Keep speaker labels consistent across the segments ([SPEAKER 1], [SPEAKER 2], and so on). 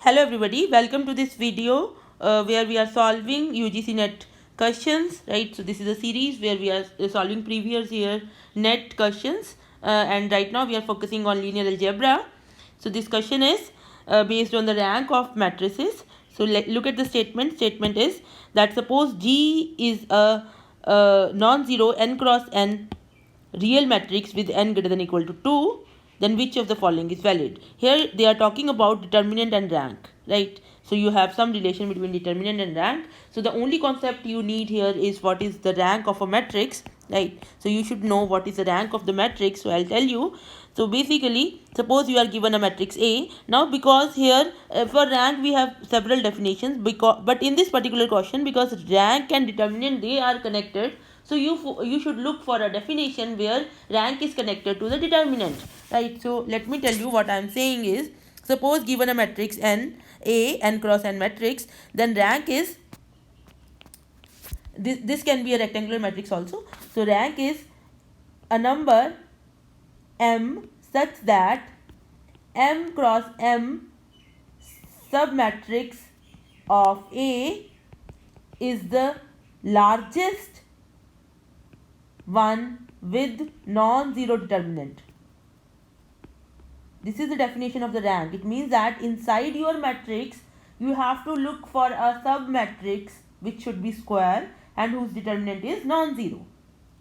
[SPEAKER 1] Hello everybody, welcome to this video where we are solving UGC NET questions, right? So this is a series where we are solving previous year NET questions and right now we are focusing on linear algebra. So this question is based on the rank of matrices. So look at the statement. Statement is that suppose G is a non-zero n cross n real matrix with n greater than equal to 2, then which of the following is valid? Here they are talking about determinant and rank, right? So you have some relation between determinant and rank. So the only concept you need here is what is the rank of a matrix, right? So you should know what is the rank of the matrix. So I'll tell you. So basically, suppose you are given a matrix A. Now because here for rank we have several definitions, but in this particular question, because rank and determinant they are connected, so you should look for a definition where rank is connected to the determinant, right? So let me tell you what I am saying is, suppose given a matrix n cross n matrix, then rank is this can be a rectangular matrix also. So rank is a number m such that m cross m submatrix of A is the largest one with non-zero determinant. This is the definition of the rank. It means that inside your matrix you have to look for a submatrix which should be square and whose determinant is non-zero,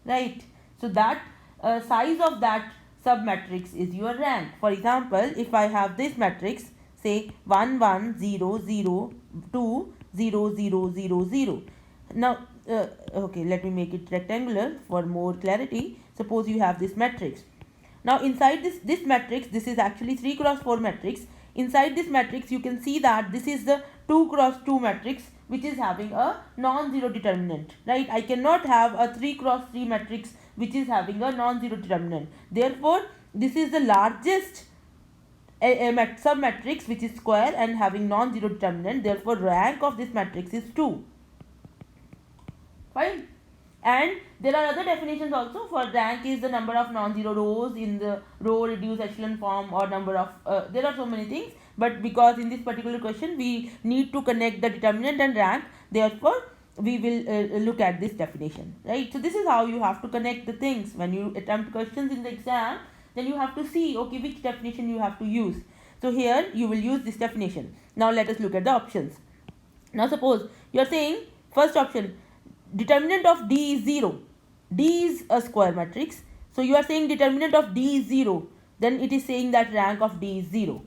[SPEAKER 1] right? So that size of that submatrix is your rank. For example, if I have this matrix, say 1 1 0 0 2 0 0 0 0. Now okay, let me make it rectangular for more clarity. Suppose you have this matrix. Now inside this matrix, this is actually 3 cross 4 matrix. Inside this matrix you can see that this is the 2 cross 2 matrix which is having a non-zero determinant, right? I cannot have a 3 cross 3 matrix which is having a non-zero determinant. Therefore this is the largest submatrix which is square and having non-zero determinant. Therefore rank of this matrix is 2. Fine. And there are other definitions also. For rank is the number of non-zero rows in the row reduced echelon form, or number of there are so many things, but because in this particular question we need to connect the determinant and rank, therefore we will look at this definition, right? So this is how you have to connect the things when you attempt questions in the exam. Then you have to see, okay, which definition you have to use. So here you will use this definition. Now let us look at the options. Now suppose you are saying first option, determinant of D is 0. D is a square matrix. So you are saying determinant of D is 0. Then it is saying that rank of D is 0.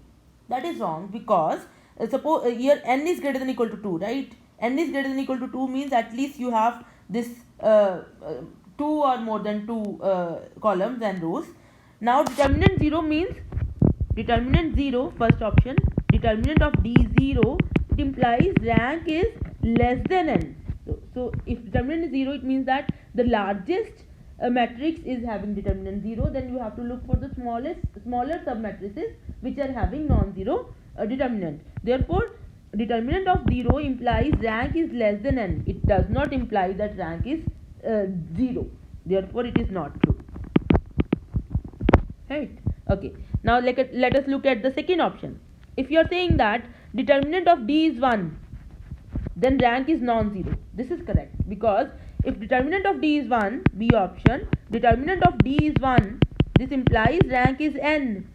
[SPEAKER 1] That is wrong, because suppose here n is greater than equal to 2, right? N is greater than equal to 2 means at least you have this 2 or more than 2 columns and rows. Now determinant 0 means determinant 0, first option, determinant of D 0, it implies rank is less than n. So if determinant is 0, it means that the largest matrix is having determinant 0. Then you have to look for the smaller submatrices which are having non-zero determinant. Therefore determinant of 0 implies rank is less than n. It does not imply that rank is 0. Therefore it is not true, right? Okay, now let us look at the second option. If you are saying that determinant of D is 1, then rank is non-zero. This is correct, because if determinant of D is 1, B option, determinant of D is 1, this implies rank is n,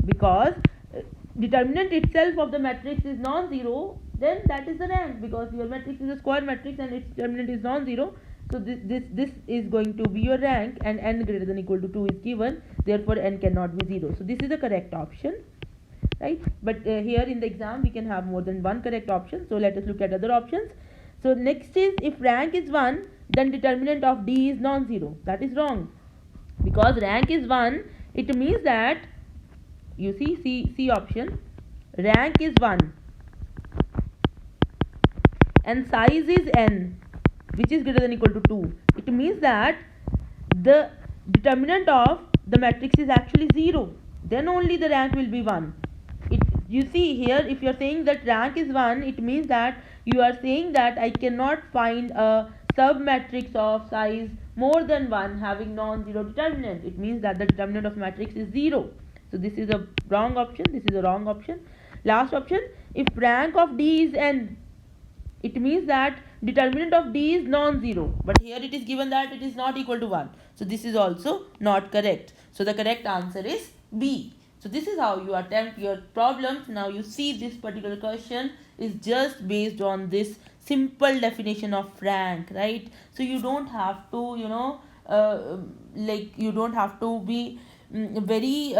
[SPEAKER 1] because determinant itself of the matrix is non-zero, then that is the rank, because your matrix is a square matrix and its determinant is non-zero. So this is going to be your rank, and n greater than equal to 2 is given, therefore n cannot be 0. So this is the correct option, right? But here in the exam we can have more than one correct option. So let us look at other options. So next is, if rank is 1, then determinant of D is non-zero. That is wrong, because rank is 1, it means that, you see, C option, rank is 1 and size is n, which is greater than equal to 2. It means that the determinant of the matrix is actually 0. Then only the rank will be 1. You see here, if you are saying that rank is 1, it means that you are saying that I cannot find a submatrix of size more than 1 having non-zero determinant. It means that the determinant of matrix is 0. So this is a wrong option. This is a wrong option. Last option, if rank of D is n, it means that determinant of D is non-zero, but here it is given that it is not equal to 1. So this is also not correct. So the correct answer is B. So this is how you attempt your problems. Now you see this particular question is just based on this simple definition of rank, right? So you don't have to, you don't have to be very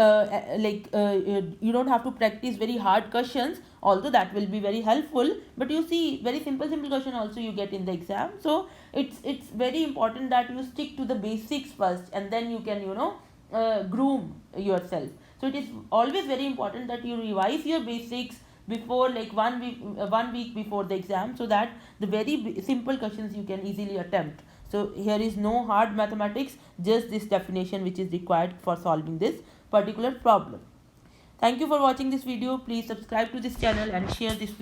[SPEAKER 1] you don't have to practice very hard questions, although that will be very helpful, but you see very simple question also you get in the exam. So it's very important that you stick to the basics first, and then you can groom yourself. So it is always very important that you revise your basics before, like 1 week before the exam, so that the very simple questions you can easily attempt. So here is no hard mathematics, just this definition which is required for solving this particular problem. Thank you for watching this video. Please subscribe to this channel and share this video.